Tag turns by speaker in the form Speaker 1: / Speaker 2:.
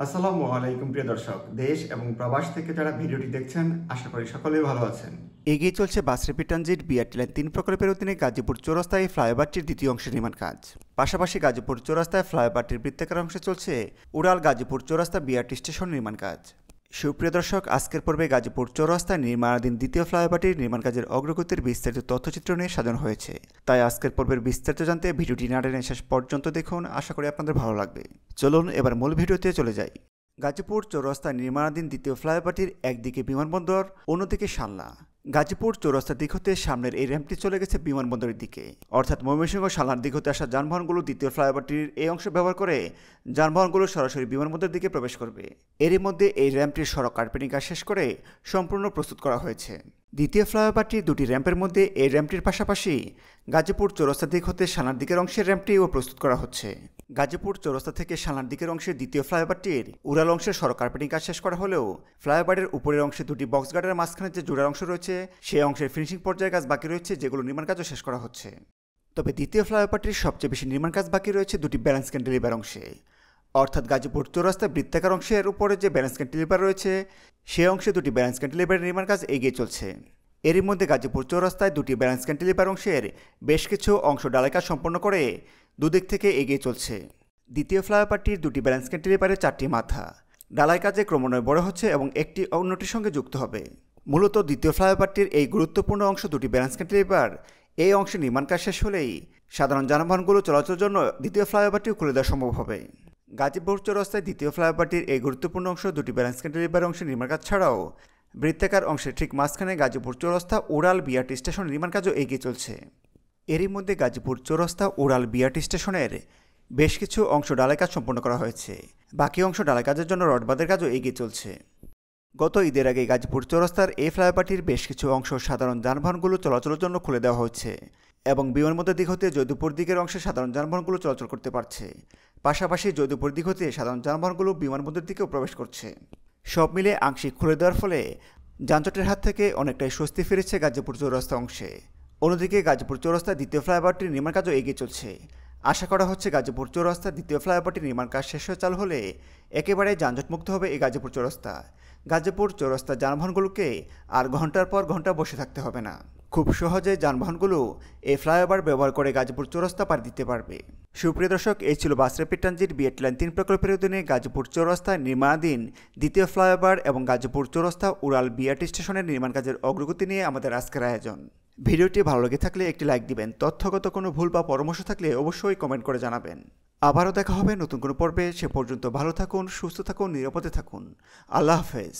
Speaker 1: আসসালামু আলাইকুম প্রিয় দর্শক, দেশ এবং প্রবাস থেকে যারা ভিডিওটি দেখছেন আশা করি সকলেই ভালো আছেন। এগিয়ে চলছে বাসরেপি ট্রানজিট বিআরটি লাইন ৩ প্রকল্পের অধীনে গাজীপুর চৌরাস্তায় ফ্লাইওভারটির দ্বিতীয় অংশের নির্মাণ কাজ। পাশাপাশি গাজীপুর চৌরাস্তায় ফ্লাইওভারটির বৃত্তাকার অংশে চলছে উড়াল গাজীপুর চৌরাস্তা বিআরটি স্টেশন নির্মাণ কাজ। সুপ্রিয় দর্শক, আজকের পর্বে গাজীপুর চৌরাস্তায় নির্মাণাধীন দ্বিতীয় ফ্লাইওভারটির নির্মাণ কাজের অগ্রগতির বিস্তারিত তথ্যচিত্র নিয়ে সাজানো হয়েছে। তাই আজকের পর্বের বিস্তারিত জানতে ভিডিওটি না টেনে শেষ পর্যন্ত দেখুন, আশা করি আপনাদের ভালো লাগবে। চলুন এবার মূল ভিডিওতে চলে যাই। গাজীপুর চৌরাস্তায় নির্মাণাধীন দ্বিতীয় ফ্লাইওভারটির একদিকে বিমানবন্দর, অন্যদিকে সালনা। গাজীপুর চৌরাস্তার দিক হতে সামনের এই র্যাম্পটি চলে গেছে বিমানবন্দরের দিকে, অর্থাৎ ময়মনসিংহ সালনার দিক হতে আসা যানবাহনগুলো দ্বিতীয় ফ্লাইওভারটির এই অংশ ব্যবহার করে যানবাহনগুলো সরাসরি বিমানবন্দরের দিকে প্রবেশ করবে। এরই মধ্যে এই র্যাম্পটির সড়ক কার্পেটিং কাজ শেষ করে সম্পূর্ণ প্রস্তুত করা হয়েছে। দ্বিতীয় ফ্লাইওভারটির দুটি র্যাম্পের মধ্যে এই র্যাম্পটির পাশাপাশি গাজীপুর চৌরাস্তার দিক হতে সালনার দিকের অংশের র্যাম্পটিও প্রস্তুত করা হচ্ছে। গাজীপুর চৌরাস্তা থেকে সালনার দিকের অংশের দ্বিতীয় ফ্লাইওভারটির উড়াল অংশের সড়ক কার্পেটিং কাজ শেষ করা হলেও ফ্লাইওভারের উপরের অংশে দুটি বক্স গার্ডের মাঝখানে যে জোড়ার অংশ রয়েছে সেই অংশের ফিনিশিং পর্যায়ের কাজ বাকি রয়েছে, যেগুলো নির্মাণ কাজও শেষ করা হচ্ছে। তবে দ্বিতীয় ফ্লাইওভারটির সবচেয়ে বেশি নির্মাণ কাজ বাকি রয়েছে দুটি ব্যালেন্স ক্যান্টিলিভার অংশে, অর্থাৎ গাজীপুর চৌরাস্তা বৃত্তাকার অংশের উপরে যে ব্যালেন্স ক্যান্টিলিভার রয়েছে সেই অংশে দুটি ব্যালেন্স ক্যান্টিলিভারের নির্মাণ কাজ এগিয়ে চলছে। এরই মধ্যে গাজীপুর চৌরাস্তায় দুটি ব্যালেন্স ক্যান্টিলিভার অংশের বেশ কিছু অংশ ঢালাই কাজ সম্পন্ন করে দুদিক থেকে এগিয়ে চলছে। দ্বিতীয় ফ্লাইওভারটির দুটি ব্যালেন্স ক্যান্টিলিভারের 4টি মাথা ঢালাই কাজে ক্রমান্বয়ে বড় হচ্ছে এবং একটি অন্যটির সঙ্গে যুক্ত হবে। মূলত দ্বিতীয় ফ্লাইওভারটির এই গুরুত্বপূর্ণ অংশ দুটি ব্যালেন্স ক্যান্টিলিভার এই অংশে নির্মাণ কাজ শেষ হলেই সাধারণ যানবাহনগুলো চলাচলের জন্য দ্বিতীয় ফ্লাইওভারটিও খুলে দেওয়া সম্ভব হবে। গাজীপুর চৌরাস্তায় দ্বিতীয় ফ্লাইওভারটির এই গুরুত্বপূর্ণ অংশ দুটি ব্যালেন্স ক্যান্টিলিভার অংশের নির্মাণ কাজ ছাড়াও বৃত্তাকার অংশের ঠিক মাঝখানে গাজীপুর চৌরাস্তা উড়াল বিআরটি স্টেশন নির্মাণ কাজও এগিয়ে চলছে। এরই মধ্যে গাজীপুর চৌরাস্তা উড়াল বিআরটি স্টেশনের বেশ কিছু অংশ ঢালাই কাজ সম্পন্ন করা হয়েছে, বাকি অংশ ঢালাই কাজের জন্য রডবাঁধের কাজও এগিয়ে চলছে। গত ঈদের আগে গাজীপুর চৌরাস্তার এই ফ্লাইওভারটির বেশ কিছু অংশ সাধারণ যানবাহনগুলো চলাচলের জন্য খুলে দেওয়া হয়েছে এবং বিমানবন্দর দিক হতে জয়দেবপুর দিকের অংশে সাধারণ যানবাহনগুলো চলাচল করতে পারছে। পাশাপাশি জয়দেবপুর দিক হতে সাধারণ যানবাহনগুলো বিমানবন্দর দিকেও প্রবেশ করছে। সব মিলে আংশিক খুলে দেওয়ার ফলে যানজটের হাত থেকে অনেকটাই স্বস্তি ফিরেছে গাজীপুর চৌরাস্তা অংশে। অন্যদিকে গাজীপুর চৌরাস্তার দ্বিতীয় ফ্লাইওভারটির নির্মাণ কাজও এগিয়ে চলছে। আশা করা হচ্ছে গাজীপুর চৌরাস্তার দ্বিতীয় ফ্লাইওভারটির নির্মাণ কাজ শেষ হয়ে চালু হলে একেবারে যানজটমুক্ত হবে এই গাজীপুর চৌরাস্তা। গাজীপুর চৌরাস্তার যানবাহনগুলোকে আর ঘন্টার পর ঘন্টা বসে থাকতে হবে না, খুব সহজে যানবাহনগুলো এই ফ্লাইওভার ব্যবহার করে গাজীপুর চৌরাস্তা পার দিতে পারবে। সুপ্রিয় দর্শক, এই ছিল বাসরেপি ট্রানজিট বিআরটি লাইন ৩ প্রকল্পের অধীনে গাজীপুর চৌরাস্তায় নির্মাণাধীন দ্বিতীয় ফ্লাইওভার এবং গাজীপুর চৌরাস্তা উড়াল বিআরটি স্টেশনের নির্মাণ কাজের অগ্রগতি নিয়ে আমাদের আজকের আয়োজন। ভিডিওটি ভালো লেগে থাকলে একটি লাইক দিবেন, তথ্যগত কোনো ভুল বা পরামর্শ থাকলে অবশ্যই কমেন্ট করে জানাবেন। আবারও দেখা হবে নতুন কোনো পর্বে, সে পর্যন্ত ভালো থাকুন, সুস্থ থাকুন, নিরাপদে থাকুন। আল্লাহ হাফেজ।